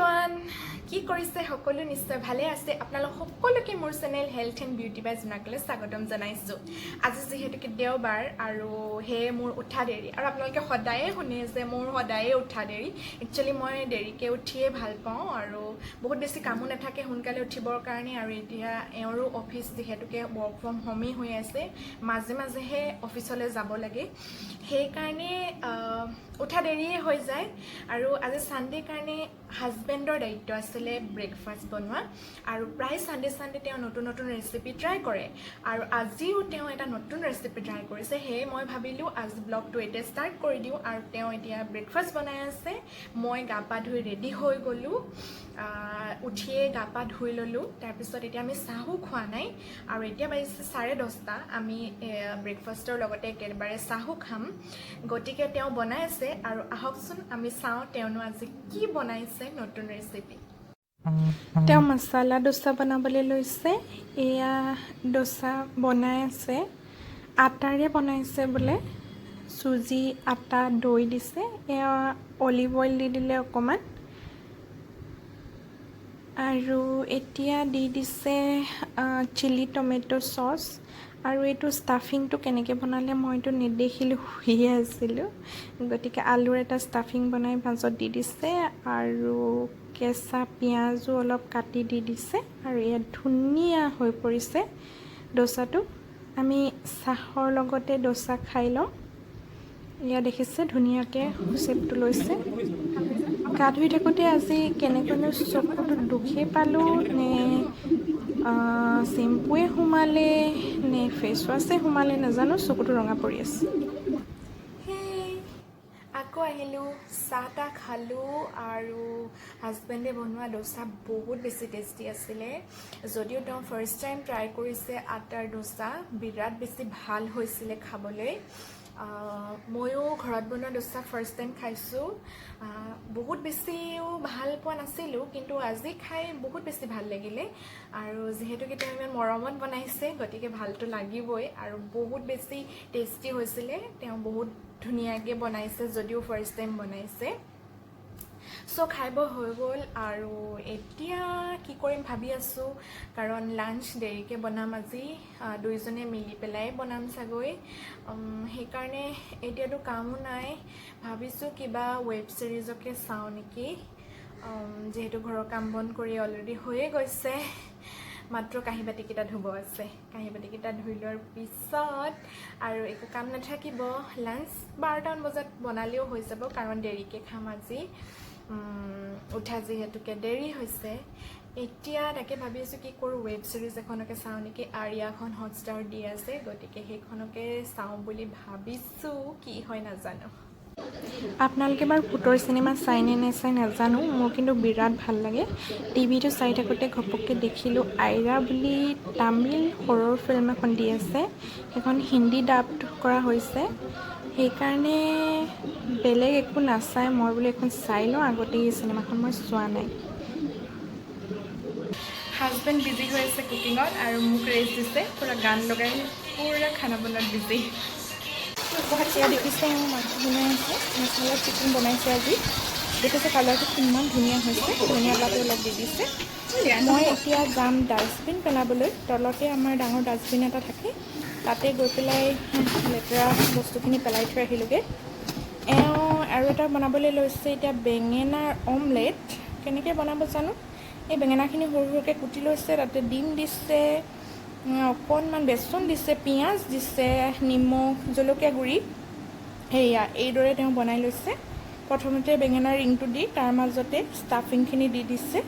Everyone কি কৰিছে সকলো নিশ্চয় ভালে আছে আপোনালোক সকলোকে মোৰ চেনেল হেলথ এণ্ড বিউটি বাই জোনাকলৈ স্বাগতম জনাইছোঁ আজি যেহেতুকে দেওবাৰ আৰু হে মোৰ উঠা দেৰি আৰু আপোনালোকে সদায়ে শুনে যে মোৰ সদায়ে উঠা দেৰি একচুৱেলি মই দেৰিকৈ উঠিয়ে ভাল পাওঁ আৰু বহুত বেছি কামো নাথাকে সোনকালে উঠিবৰ কাৰণে আৰু এতিয়া এওঁৰো অফিচ যেহেতুকে ৱৰ্ক ফ্ৰম হোমেই হৈ আছে মাজে মাজেহে অফিচলৈ যাব লাগে সেইকাৰণে উঠা দেৰিয়ে হৈ যায় আৰু আজি সানডে কাৰণে হাজবেণ্ডৰ দায়িত্ব আছিলে ব্ৰেকফাষ্ট বনোৱা আৰু প্ৰায় সানডে তেওঁ নতুন নতুন ৰেচিপি ট্ৰাই কৰে আৰু আজিও তেওঁ এটা নতুন ৰেচিপি ট্ৰাই কৰিছে সেয়ে মই ভাবিলোঁ আজি ব্লগটো এতিয়া ষ্টাৰ্ট কৰি দিওঁ আৰু তেওঁ এতিয়া ব্ৰেকফাষ্ট বনাই আছে মই গা পা ধুই ৰেডি হৈ গ'লোঁ উঠিয়ে গা পা ধুই ল'লোঁ তাৰপিছত এতিয়া আমি চাহো খোৱা নাই আৰু এতিয়া বাজিছে 10:30 আমি ব্ৰেকফাষ্টৰ লগতে একেবাৰে চাহো খাম গতিকে তেওঁ বনাই আছে আৰু আহকচোন আমি চাওঁ তেওঁনো আজি কি বনাইছে নতুন ৰেচিপি তেওঁ মছলা ডোচা বনাবলৈ লৈছে এয়া ডোচা বনাই আছে আটাৰে বনাইছে বোলে চুজি আটা দৈ দিছে এয়া অলিভ অইল দি দিলে অকণমান আৰু এতিয়া দি দিছে চিলি টমেটো চচ আৰু এইটো ষ্টাফিংটো কেনেকৈ বনালে মইতো নেদেখিলোঁ শুইয়ে আছিলোঁ গতিকে আলুৰ এটা ষ্টাফিং বনাই মাজত দি দিছে আৰু কেঁচা পিঁয়াজো অলপ কাটি দি দিছে আৰু ইয়াত ধুনীয়া হৈ পৰিছে ডোচাটো আমি চাহৰ লগতে ডোচা খাই লওঁ এয়া দেখিছে ধুনীয়াকৈ চেপটো লৈছে গা ধুই থাকোঁতে আজি কেনেকৈনো চকুটো দুখেই পালোঁ নে চেম্পুৱে সোমালে নে ফেচ ৱাছে সোমালে নাজানো চকুটো ৰঙা পৰি আছে আকৌ আহিলোঁ চাহ তাহ খালোঁ আৰু হাজবেণ্ডে বনোৱা ডোচা বহুত বেছি টেষ্টি আছিলে যদিও তেওঁ ফাৰ্ষ্ট টাইম ট্ৰাই কৰিছে আটাৰ ডোচা বিৰাট বেছি ভাল হৈছিলে খাবলৈ ময়ো ঘৰত বনোৱা ডোচা ফাৰ্ষ্ট টাইম খাইছোঁ বহুত বেছিও ভাল পোৱা নাছিলোঁ কিন্তু আজি খাই বহুত বেছি ভাল লাগিলে আৰু যিহেতুকে তেওঁ ইমান মৰমত বনাইছে গতিকে ভালটো লাগিবই আৰু বহুত বেছি টেষ্টি হৈছিলে তেওঁ বহুত ধুনীয়াকৈ বনাইছে যদিও ফাৰ্ষ্ট টাইম বনাইছে চ' খাই হৈ গ'ল আৰু এতিয়া কি কৰিম ভাবি আছোঁ কাৰণ লাঞ্চ দেৰিকৈ বনাম আজি দুইজনে মিলি পেলাই বনাম চাগৈ সেইকাৰণে এতিয়াতো কামো নাই ভাবিছোঁ কিবা ৱেব ছিৰিজকে চাওঁ নেকি যিহেতু ঘৰৰ কাম বন কৰি অলৰেডি হৈয়ে গৈছে মাত্ৰ কাঁহী বাতিকেইটা ধুব আছে কাঁহী বাতিকেইটা ধুই লোৱাৰ পিছত আৰু একো কাম নাথাকিব লাঞ্চ 12টামান বজাত বনালেও হৈ যাব কাৰণ দেৰিকৈ খাম আজি উঠা যিহেতুকে দেৰি হৈছে এতিয়া তাকে ভাবি আছোঁ কি কৰোঁ ৱেব ছিৰিজ এখনকে চাওঁ নেকি আৰিয়াখন হটষ্টাৰ দি আছে গতিকে সেইখনকে চাওঁ বুলি ভাবিছোঁ কি হয় নাজানো আপোনালোকে বাৰু ভূতৰ চিনেমা চাইনে নেচাই নাজানো মোৰ কিন্তু বিৰাট ভাল লাগে টিভিটো চাই থাকোঁতে ঘপককৈ দেখিলোঁ আইৰা বুলি তামিল হৰৰ ফিল্ম এখন দি আছে সেইখন হিন্দী ডাব কৰা হৈছে সেইকাৰণে বেলেগ একো নাচাই মই বোলো এখন চাই লওঁ আগতে এই চিনেমাখন মই চোৱা নাই হাজবেণ্ড বিজি হৈ আছে কুকিঙত আৰু মোক ৰেষ্ট দিছে পূৰা গান লগাই পূৰা খানা বনোৱাত বিজি এয়া দেখিছে মোৰ মাংস বনাই আছে মছলা চিকেন বনাইছে আজি দেখিছে কালাৰটো কিমান ধুনীয়া হৈছে ধুনীয়া পাতো অলপ দি দিছে মই এতিয়া যাম ডাষ্টবিন পেলাবলৈ তলতে আমাৰ ডাঙৰ ডাষ্টবিন এটা থাকে তাতে গৈ পেলাই লেতেৰা বস্তুখিনি পেলাই থৈ আহিলোগৈ আৰু এটা বনাবলৈ লৈছে এতিয়া বেঙেনাৰ অমলেট কেনেকৈ বনাব জানো এই বেঙেনাখিনি সৰু সৰুকৈ কুটি লৈছে তাতে ডিম দিছে অকণমান বেচন দিছে পিঁয়াজ দিছে নিমখ জলকীয়া গুড়ি সেয়া এইদৰে তেওঁ বনাই লৈছে প্ৰথমতে বেঙেনাৰ ৰিংটো দি তাৰ মাজতে ষ্টাফিংখিনি দি দিছে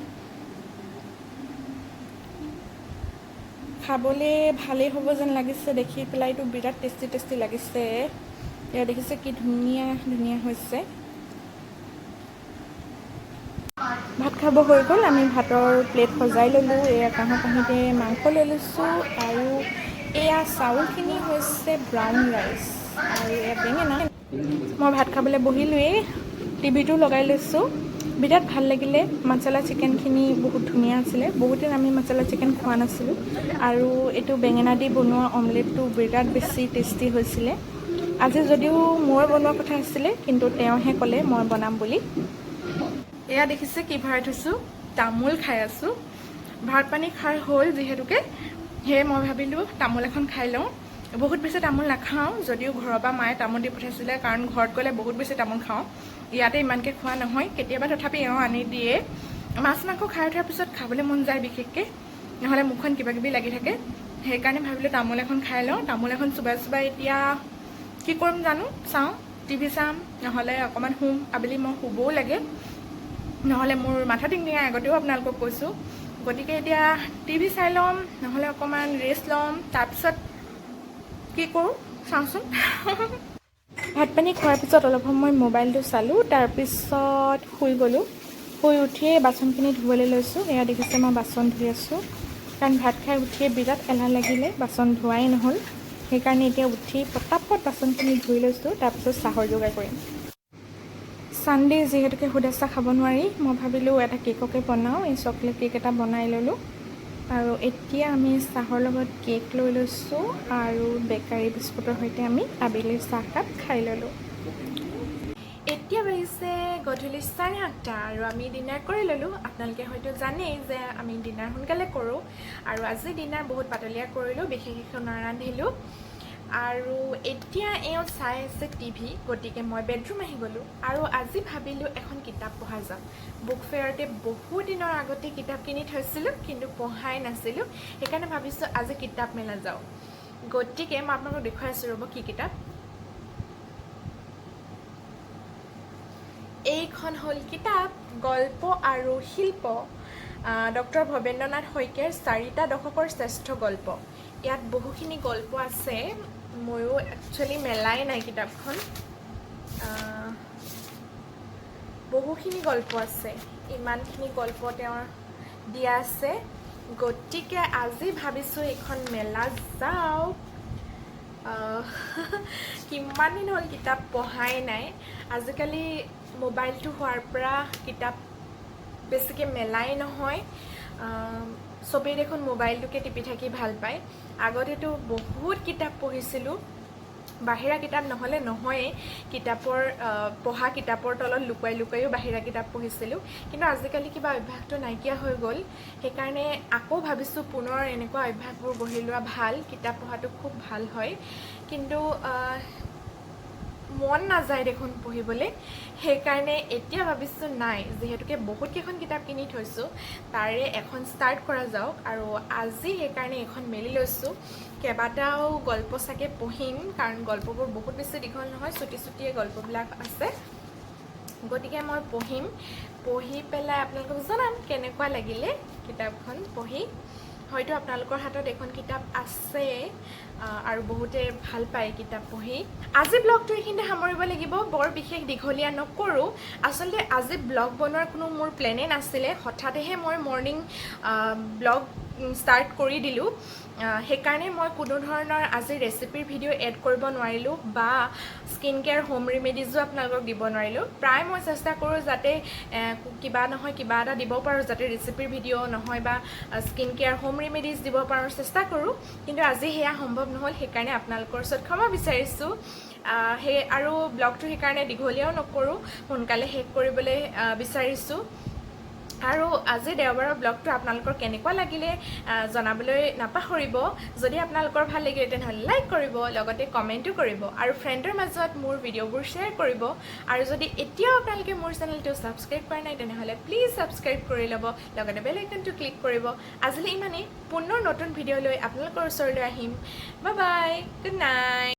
খাবলৈ ভালেই হ'ব যেন লাগিছে দেখি পেলাইতো বিৰাট টেষ্টি লাগিছে এয়া দেখিছে কি ধুনীয়া হৈছে ভাত খাব হৈ গ'ল আমি ভাতৰ প্লেট সজাই ল'লোঁ এয়া কাঁহীতে মাংস লৈ লৈছোঁ আৰু এয়া চাউলখিনি হৈছে ব্ৰাউন ৰাইচ আৰু এয়া বেঙেনা মই ভাত খাবলৈ বহিলোৱেই টিভিটো লগাই লৈছোঁ বিৰাট ভাল লাগিলে মছলা চিকেনখিনি বহুত ধুনীয়া আছিলে বহুদিন আমি মছলা চিকেন খোৱা নাছিলোঁ আৰু এইটো বেঙেনা দি বনোৱা অমলেটটো বিৰাট বেছি টেষ্টি হৈছিলে আজি যদিও মোৰ বনোৱা কথা আছিলে কিন্তু তেওঁহে ক'লে মই বনাম বুলি এয়া দেখিছে কি ভৰাই থৈছোঁ, তামোল খাই আছোঁ। ভাত পানী খাই হ'ল যিহেতুকে, সেয়ে মই ভাবিলোঁ তামোল এখন খাই লওঁ। বহুত বেছি তামোল নাখাওঁ, যদিও ঘৰৰ পৰা মায়ে তামোল দি পঠাইছিলে, কাৰণ ঘৰত গ'লে বহুত বেছি তামোল খাওঁ। ইয়াতে ইমানকৈ খোৱা নহয়, কেতিয়াবা তথাপি এওঁ আনি দিয়ে। মাছ মাংস খাই উঠাৰ পিছত খাবলৈ মন যায় বিশেষকৈ, নহ'লে মুখখন কিবা কিবি লাগি থাকে। সেইকাৰণে ভাবিলোঁ তামোল এখন খাই লওঁ। তামোল এখন চোবাই চোবাই এতিয়া কি কৰিম জানো, চাওঁ, টিভি চাম, নহ'লে অকণমান শুম। আবেলি মই শুবও লাগে, নহ'লে মোৰ মাথা টিংটিঙাই, আগতেও আপোনালোকক কৈছোঁ। গতিকে এতিয়া টিভি চাই ল'ম, নহ'লে অকণমান ৰেষ্ট ল'ম, তাৰপিছত কি কৰোঁ চাওঁচোন। ভাত পানী খোৱাৰ পিছত অলপ সময় মোবাইলটো চালোঁ, তাৰপিছত শুই গ'লোঁ। শুই উঠিয়ে বাচনখিনি ধুবলৈ লৈছোঁ। এয়া দেখিছে মই বাচন ধুই আছোঁ, কাৰণ ভাত খাই উঠিয়ে বিৰাট এলাহ লাগিলে, বাচন ধোৱাই নহ'ল। সেইকাৰণে এতিয়া উঠি পটাপট বাচনখিনি ধুই লৈছোঁ, তাৰপিছত চাহৰ যোগাৰ কৰিম। ছানডে যিহেতুকে সুদা চাহ খাব নোৱাৰি, মই ভাবিলোঁ এটা কেককে বনাওঁ। এই চকলেট কেক এটা বনাই ল'লোঁ, আৰু এতিয়া আমি চাহৰ লগত কেক লৈ লৈছোঁ, আৰু বেকাৰী বিস্কুটৰ সৈতে আমি আবেলিৰ চাহকাপ খাই ল'লোঁ। এতিয়া বাজিছে গধূলি 8:30 আৰু আমি ডিনাৰ কৰি ল'লোঁ। আপোনালোকে হয়তো জানেই যে আমি ডিনাৰ সোনকালে কৰোঁ, আৰু আজি ডিনাৰ বহুত পাতলীয়া কৰিলোঁ, বিশেষ একো নাৰান্ধিলোঁ। আৰু এতিয়া এওঁ চাই আছে টিভি, গতিকে মই বেডৰুম আহি গ'লোঁ। আৰু আজি ভাবিলোঁ এখন কিতাপ পঢ়া যাওক। বুক ফেয়াৰতে বহু দিনৰ আগতে কিতাপ কিনি থৈছিলোঁ, কিন্তু পঢ়াই নাছিলোঁ। সেইকাৰণে ভাবিছোঁ আজি কিতাপ মেলা যাওক। গতিকে মই আপোনালোকক দেখুৱাই আছোঁ, ৰ'ব কি কিতাপ। এইখন হ'ল কিতাপ গল্প আৰু শিল্প, ডক্টৰ ভৱেন্দ্ৰনাথ শইকীয়াৰ 4টা দশকৰ শ্ৰেষ্ঠ গল্প। ইয়াত বহুখিনি গল্প আছে, ময়ো একচুৱেলি মেলাই নাই কিতাপখন। বহুখিনি গল্প আছে, ইমানখিনি গল্প তেওঁৰ দিয়া আছে। গতিকে আজি ভাবিছোঁ এইখন মেলা যাওক। কিমান দিন হ'ল কিতাপ পঢ়াই নাই। আজিকালি মোবাইলটো হোৱাৰ পৰা কিতাপ বেছিকৈ মেলাই নহয়। চবেই দেখোন মোবাইলটোকে টিপি থাকি ভাল পায়। আগতেতো বহুত কিতাপ পঢ়িছিলোঁ, বাহিৰা কিতাপ নহ'লে নহয়েই। পঢ়া কিতাপৰ তলত লুকুৱাই লুকুৱাইও বাহিৰা কিতাপ পঢ়িছিলোঁ, কিন্তু আজিকালি কিবা অভ্যাসটো নাইকিয়া হৈ গ'ল। সেইকাৰণে আকৌ ভাবিছোঁ পুনৰ এনেকুৱা অভ্যাসবোৰ গঢ়ি লোৱা ভাল। কিতাপ পঢ়াটো খুব ভাল হয়, কিন্তু মন নাযায় দেখোন পঢ়িবলৈ। সেইকাৰণে এতিয়া ভাবিছোঁ নাই, যিহেতুকে বহুতকেইখন কিতাপ কিনি থৈছোঁ, তাৰে এখন ষ্টাৰ্ট কৰা যাওক। আৰু আজি সেইকাৰণে এখন মেলি লৈছোঁ। কেইবাটাও গল্প চাগে পঢ়িম, কাৰণ গল্পবোৰ বহুত বেছি দীঘল নহয়, চুটি চুটিয়ে গল্পবিলাক আছে। গতিকে মই পঢ়িম, পঢ়ি পেলাই আপোনালোকক জনাম কেনেকুৱা লাগিলে কিতাপখন পঢ়ি। হয়তো আপোনালোকৰ হাতত এখন কিতাপ আছে, আৰু বহুতে ভাল পায় কিতাপ পঢ়ি। আজি ব্লগটো এইখিনিতে সামৰিব লাগিব, বৰ বিশেষ দীঘলীয়া নকৰোঁ। আচলতে আজি ব্লগ বনোৱাৰ কোনো মোৰ প্লেনে নাছিলে, হঠাতেহে মই মৰ্ণিং ব্লগ ষ্টাৰ্ট কৰি দিলোঁ। সেইকাৰণে মই কোনো ধৰণৰ আজি ৰেচিপিৰ ভিডিঅ' এড কৰিব নোৱাৰিলোঁ, বা স্কিন কেয়াৰ হোম ৰেমেডিজো আপোনালোকক দিব নোৱাৰিলোঁ। প্ৰায় মই চেষ্টা কৰোঁ যাতে কিবা নহয় কিবা এটা দিব পাৰোঁ, যাতে ৰেচিপিৰ ভিডিঅ' নহয় বা স্কিন কেয়াৰ হোম ৰেমেডিজ দিব পাৰোঁ, চেষ্টা কৰোঁ। কিন্তু আজি সেয়া সম্ভৱ নহ'ল, সেইকাৰণে আপোনালোকৰ ওচৰত ক্ষমা বিচাৰিছোঁ। আৰু ব্লগটো সেইকাৰণে দীঘলীয়াও নকৰোঁ, সোনকালে শেষ কৰিবলৈ বিচাৰিছোঁ। আৰু আজি দেওবাৰৰ ব্লগটো আপোনালোকৰ কেনেকুৱা লাগিলে জনাবলৈ নাপাহৰিব। যদি আপোনালোকৰ ভাল লাগিলে তেনেহ'লে লাইক কৰিব, লগতে কমেণ্টো কৰিব, আৰু ফ্ৰেণ্ডৰ মাজত মোৰ ভিডিঅ'বোৰ শ্বেয়াৰ কৰিব। আৰু যদি এতিয়াও আপোনালোকে মোৰ চেনেলটো ছাবস্ক্ৰাইব কৰা নাই তেনেহ'লে প্লিজ ছাবস্ক্ৰাইব কৰি ল'ব, লগতে বেল আইকনটো ক্লিক কৰিব। আজিলৈ ইমানেই, পুনৰ নতুন ভিডিঅ' লৈ আপোনালোকৰ ওচৰলৈ আহিম। Bye bye, good night.